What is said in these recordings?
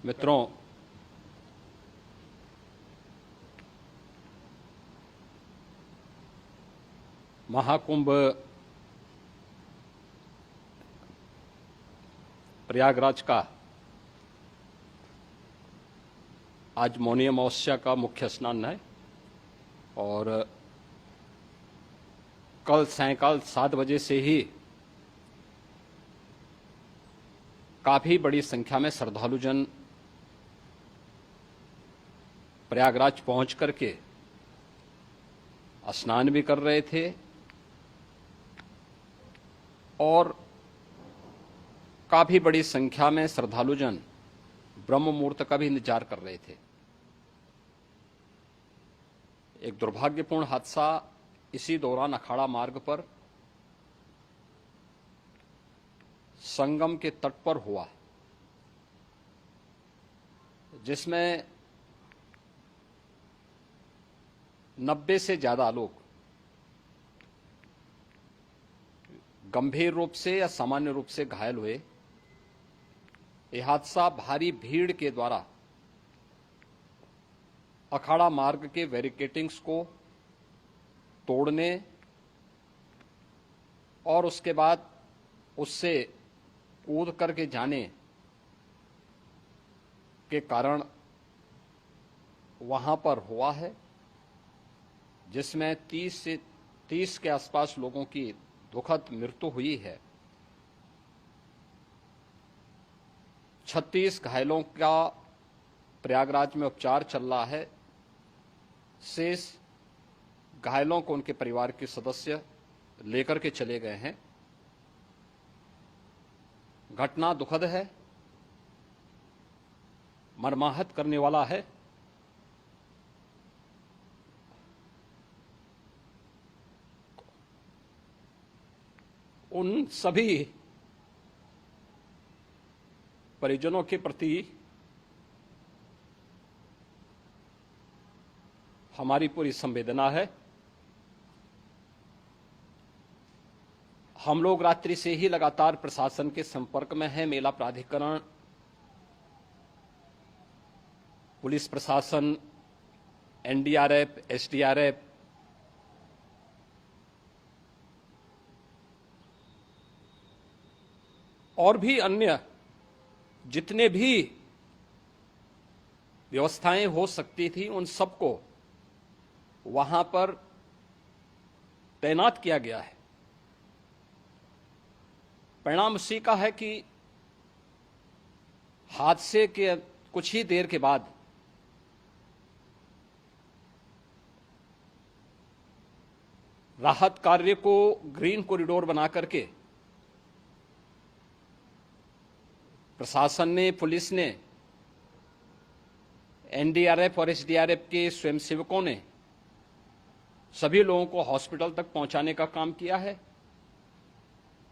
मित्रों, महाकुंभ प्रयागराज का आज मौनी अमावस्या का मुख्य स्नान है और कल सायंकाल 7 बजे से ही काफी बड़ी संख्या में श्रद्धालुजन प्रयागराज पहुंच करके स्नान भी कर रहे थे और काफी बड़ी संख्या में श्रद्धालुजन ब्रह्म मुहूर्त का भी इंतजार कर रहे थे। एक दुर्भाग्यपूर्ण हादसा इसी दौरान अखाड़ा मार्ग पर संगम के तट पर हुआ, जिसमें 90 से ज्यादा लोग गंभीर रूप से या सामान्य रूप से घायल हुए। यह हादसा भारी भीड़ के द्वारा अखाड़ा मार्ग के बैरिकेडिंग्स को तोड़ने और उसके बाद उससे कूद करके जाने के कारण वहां पर हुआ है, जिसमें 30 के आसपास लोगों की दुखद मृत्यु हुई है। 36 घायलों का प्रयागराज में उपचार चल रहा है। शेष घायलों को उनके परिवार के सदस्य लेकर के चले गए हैं। घटना दुखद है, मर्माहत करने वाला है। उन सभी परिजनों के प्रति हमारी पूरी संवेदना है। हम लोग रात्रि से ही लगातार प्रशासन के संपर्क में हैं। मेला प्राधिकरण, पुलिस प्रशासन, एनडीआरएफ, एसडीआरएफ, और भी अन्य जितने भी व्यवस्थाएं हो सकती थी उन सबको वहां पर तैनात किया गया है। परिणाम उसी का है कि हादसे के कुछ ही देर के बाद राहत कार्य को ग्रीन कॉरिडोर बना करके प्रशासन ने, पुलिस ने, एनडीआरएफ और एसडीआरएफ के स्वयंसेवकों ने सभी लोगों को हॉस्पिटल तक पहुंचाने का काम किया है।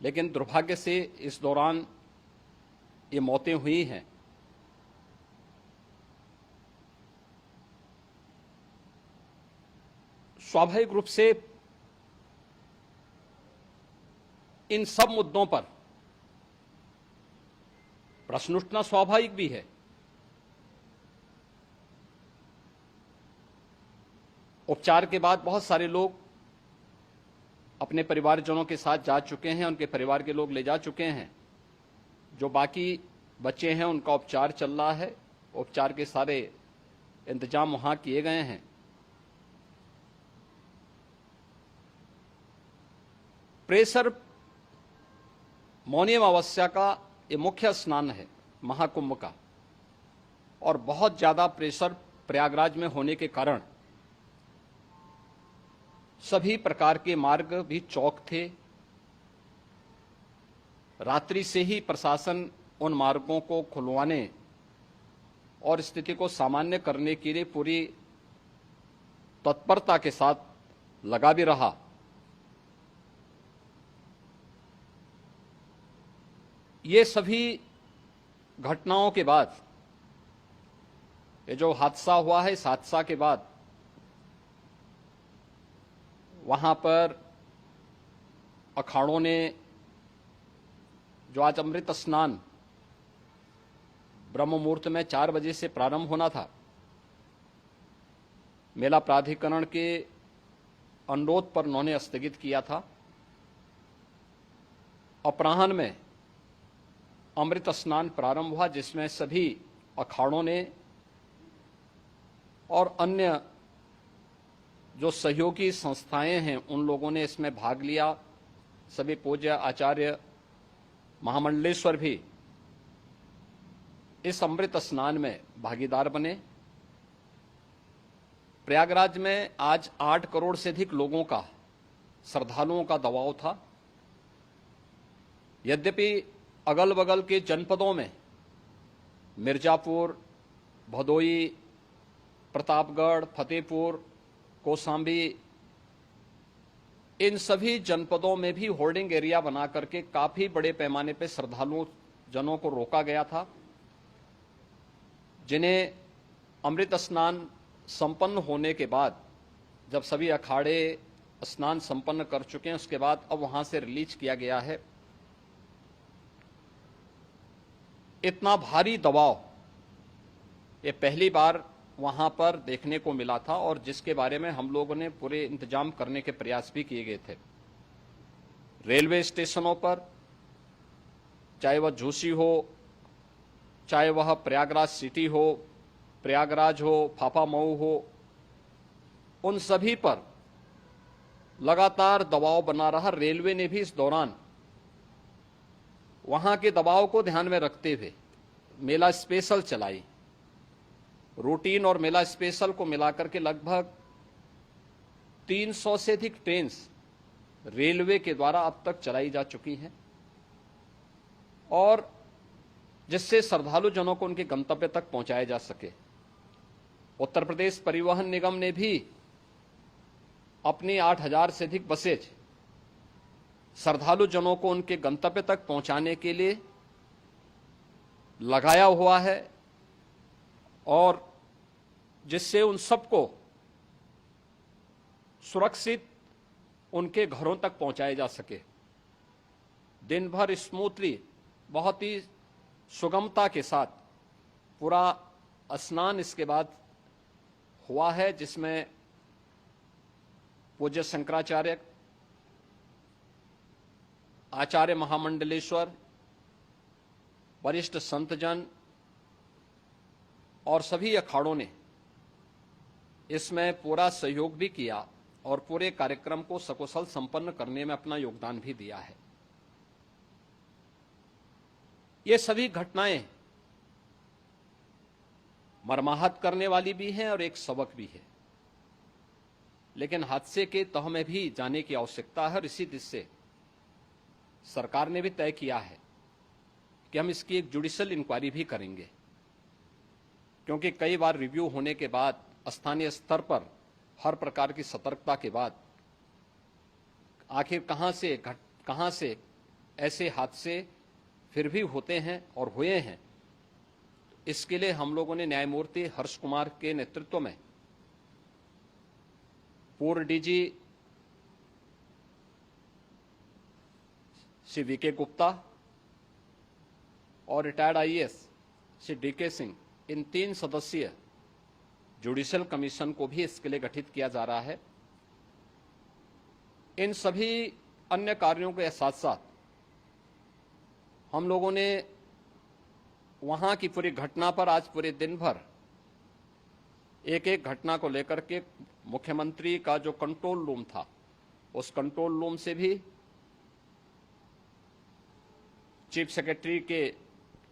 लेकिन दुर्भाग्य से इस दौरान ये मौतें हुई हैं। स्वाभाविक रूप से इन सब मुद्दों पर प्रश्न उठना स्वाभाविक भी है। उपचार के बाद बहुत सारे लोग अपने परिवारजनों के साथ जा चुके हैं, उनके परिवार के लोग ले जा चुके हैं। जो बाकी बच्चे हैं उनका उपचार चल रहा है। उपचार के सारे इंतजाम वहां किए गए हैं। प्रेशर मौनी अमावस्या का ये मुख्य स्नान है महाकुंभ का, और बहुत ज्यादा प्रेशर प्रयागराज में होने के कारण सभी प्रकार के मार्ग भी चौक थे। रात्रि से ही प्रशासन उन मार्गों को खुलवाने और स्थिति को सामान्य करने के लिए पूरी तत्परता के साथ लगा भी रहा। ये सभी घटनाओं के बाद, ये जो हादसा हुआ है, इस हादसा के बाद वहां पर अखाड़ों ने जो आज अमृत स्नान ब्रह्म मुहूर्त में 4 बजे से प्रारंभ होना था। मेला प्राधिकरण के अनुरोध पर उन्होंने स्थगित किया था। अपराह्न में अमृत स्नान प्रारंभ हुआ, जिसमें सभी अखाड़ों ने और अन्य जो सहयोगी संस्थाएं हैं उन लोगों ने इसमें भाग लिया। सभी पूज्य आचार्य महामंडलेश्वर भी इस अमृत स्नान में भागीदार बने। प्रयागराज में आज 8 करोड़ से अधिक लोगों का, श्रद्धालुओं का दबाव था। यद्यपि अगल बगल के जनपदों में मिर्जापुर, भदोई, प्रतापगढ़, फतेहपुर, कौशाम्बी, इन सभी जनपदों में भी होर्डिंग एरिया बना करके काफी बड़े पैमाने पर श्रद्धालुओं जनों को रोका गया था, जिन्हें अमृत स्नान संपन्न होने के बाद, जब सभी अखाड़े स्नान संपन्न कर चुके हैं, उसके बाद अब वहां से रिलीज किया गया है। इतना भारी दबाव ये पहली बार वहां पर देखने को मिला था, और जिसके बारे में हम लोगों ने पूरे इंतजाम करने के प्रयास भी किए गए थे। रेलवे स्टेशनों पर, चाहे वह झूसी हो, चाहे वह प्रयागराज सिटी हो, प्रयागराज हो, फाफामऊ हो, उन सभी पर लगातार दबाव बना रहा। रेलवे ने भी इस दौरान वहां के दबाव को ध्यान में रखते हुए मेला स्पेशल चलाई। रूटीन और मेला स्पेशल को मिलाकर के लगभग 300 से अधिक ट्रेन रेलवे के द्वारा अब तक चलाई जा चुकी हैं, और जिससे श्रद्धालु जनों को उनके गंतव्य तक पहुंचाया जा सके। उत्तर प्रदेश परिवहन निगम ने भी अपनी 8000 से अधिक बसेज श्रद्धालु जनों को उनके गंतव्य तक पहुंचाने के लिए लगाया हुआ है, और जिससे उन सबको सुरक्षित उनके घरों तक पहुंचाया जा सके। दिन भर स्मूथली, बहुत ही सुगमता के साथ पूरा स्नान इसके बाद हुआ है, जिसमें पूज्य शंकराचार्य, आचार्य महामंडलेश्वर, वरिष्ठ संतजन और सभी अखाड़ों ने इसमें पूरा सहयोग भी किया और पूरे कार्यक्रम को सकुशल संपन्न करने में अपना योगदान भी दिया है। ये सभी घटनाएं मर्माहत करने वाली भी हैं और एक सबक भी है, लेकिन हादसे के तह में भी जाने की आवश्यकता है, और इसी दिशा से सरकार ने भी तय किया है कि हम इसकी एक जुडिशियल इंक्वायरी भी करेंगे, क्योंकि कई बार रिव्यू होने के बाद स्थानीय स्तर पर हर प्रकार की सतर्कता के बाद आखिर कहां से ऐसे हादसे फिर भी होते हैं और हुए हैं। इसके लिए हम लोगों ने न्यायमूर्ति हर्ष कुमार के नेतृत्व में पूर्व डीजी श्री वीके गुप्ता और retired IAS Shri DK Singh, इन 3 सदस्यीय जुडिशियल कमीशन को भी इसके लिए गठित किया जा रहा है। इन सभी अन्य कार्यों के साथ साथ हम लोगों ने वहां की पूरी घटना पर आज पूरे दिन भर एक एक घटना को लेकर के मुख्यमंत्री का जो कंट्रोल रूम था, उस कंट्रोल रूम से भी, चीफ सेक्रेटरी के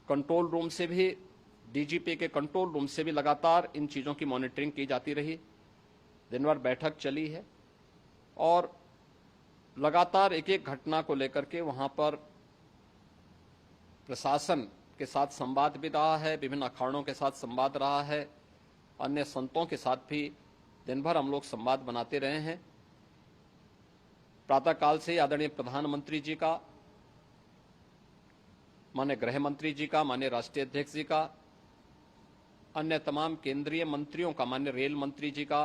कंट्रोल रूम से भी, डीजीपी के कंट्रोल रूम से भी लगातार इन चीज़ों की मॉनिटरिंग की जाती रही। दिन भर बैठक चली है और लगातार एक एक घटना को लेकर के वहां पर प्रशासन के साथ संवाद भी रहा है, विभिन्न अखाड़ों के साथ संवाद रहा है, अन्य संतों के साथ भी दिन भर हम लोग संवाद बनाते रहे हैं। प्रातःकाल से आदरणीय प्रधानमंत्री जी का, माननीय गृह मंत्री जी का, माननीय राष्ट्रीय अध्यक्ष जी का, अन्य तमाम केंद्रीय मंत्रियों का, माननीय रेल मंत्री जी का,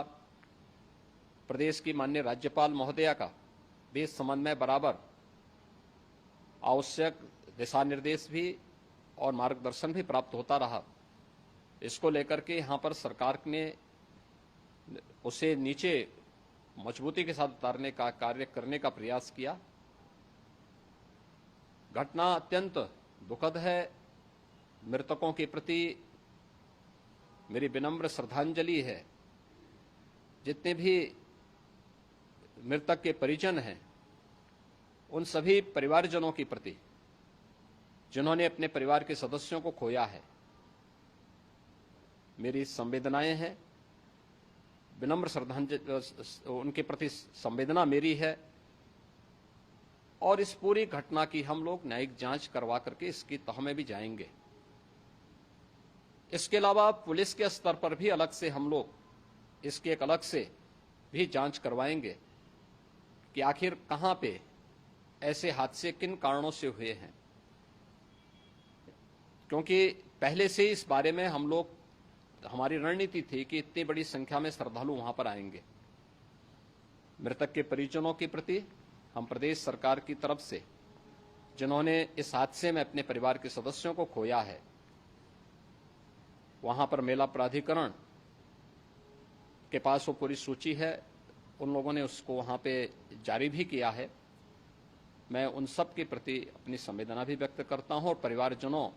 प्रदेश की माननीय राज्यपाल महोदया का भी समन्वय बराबर आवश्यक दिशा निर्देश भी और मार्गदर्शन भी प्राप्त होता रहा। इसको लेकर के यहाँ पर सरकार ने उसे नीचे मजबूती के साथ उतारने का कार्य करने का प्रयास किया। घटना अत्यंत दुखद है। मृतकों के प्रति मेरी विनम्र श्रद्धांजलि है। जितने भी मृतक के परिजन हैं, उन सभी परिवारजनों के प्रति जिन्होंने अपने परिवार के सदस्यों को खोया है, मेरी संवेदनाएं हैं। विनम्र श्रद्धांजलि उनके प्रति संवेदना मेरी है। और इस पूरी घटना की हम लोग न्यायिक जांच करवा करके इसकी तह में भी जाएंगे। इसके अलावा पुलिस के स्तर पर भी अलग से हम लोग इसकी एक अलग से भी जांच करवाएंगे कि आखिर कहां पे ऐसे हादसे किन कारणों से हुए हैं, क्योंकि पहले से इस बारे में हम लोग हमारी रणनीति थी कि इतनी बड़ी संख्या में श्रद्धालु वहां पर आएंगे। मृतक के परिजनों के प्रति हम प्रदेश सरकार की तरफ से, जिन्होंने इस हादसे में अपने परिवार के सदस्यों को खोया है, वहां पर मेला प्राधिकरण के पास वो पूरी सूची है, उन लोगों ने उसको वहां पे जारी भी किया है। मैं उन सब के प्रति अपनी संवेदना भी व्यक्त करता हूं और परिवारजनों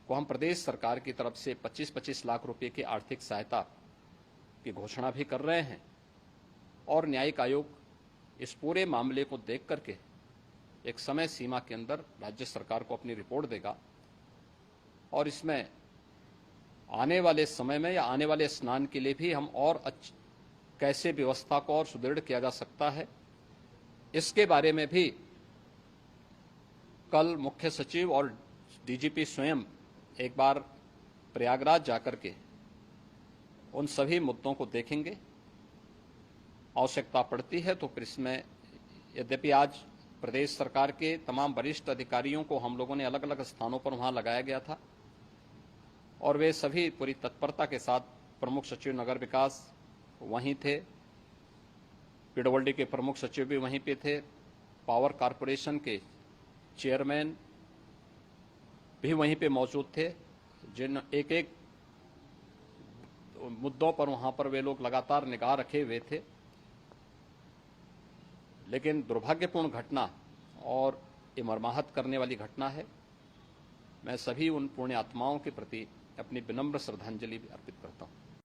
को हम प्रदेश सरकार की तरफ से 25-25 लाख रुपए की आर्थिक सहायता की घोषणा भी कर रहे हैं। और न्यायिक आयोग इस पूरे मामले को देख करके एक समय सीमा के अंदर राज्य सरकार को अपनी रिपोर्ट देगा और इसमें आने वाले समय में या आने वाले स्नान के लिए भी हम और कैसे व्यवस्था को और सुदृढ़ किया जा सकता है, इसके बारे में भी कल मुख्य सचिव और डीजीपी स्वयं एक बार प्रयागराज जाकर के उन सभी मुद्दों को देखेंगे। आवश्यकता पड़ती है तो फिर इसमें, यद्यपि आज प्रदेश सरकार के तमाम वरिष्ठ अधिकारियों को हम लोगों ने अलग अलग स्थानों पर वहां लगाया गया था और वे सभी पूरी तत्परता के साथ, प्रमुख सचिव नगर विकास वहीं थे, पीडब्ल्यूडी के प्रमुख सचिव भी वहीं पे थे, पावर कारपोरेशन के चेयरमैन भी वहीं पे मौजूद थे, जिन एक एक मुद्दों पर वहां पर वे लोग लगातार निगाह रखे हुए थे। लेकिन दुर्भाग्यपूर्ण घटना और ये मर्माहत करने वाली घटना है। मैं सभी उन पुण्य आत्माओं के प्रति अपनी विनम्र श्रद्धांजलि भी अर्पित करता हूं।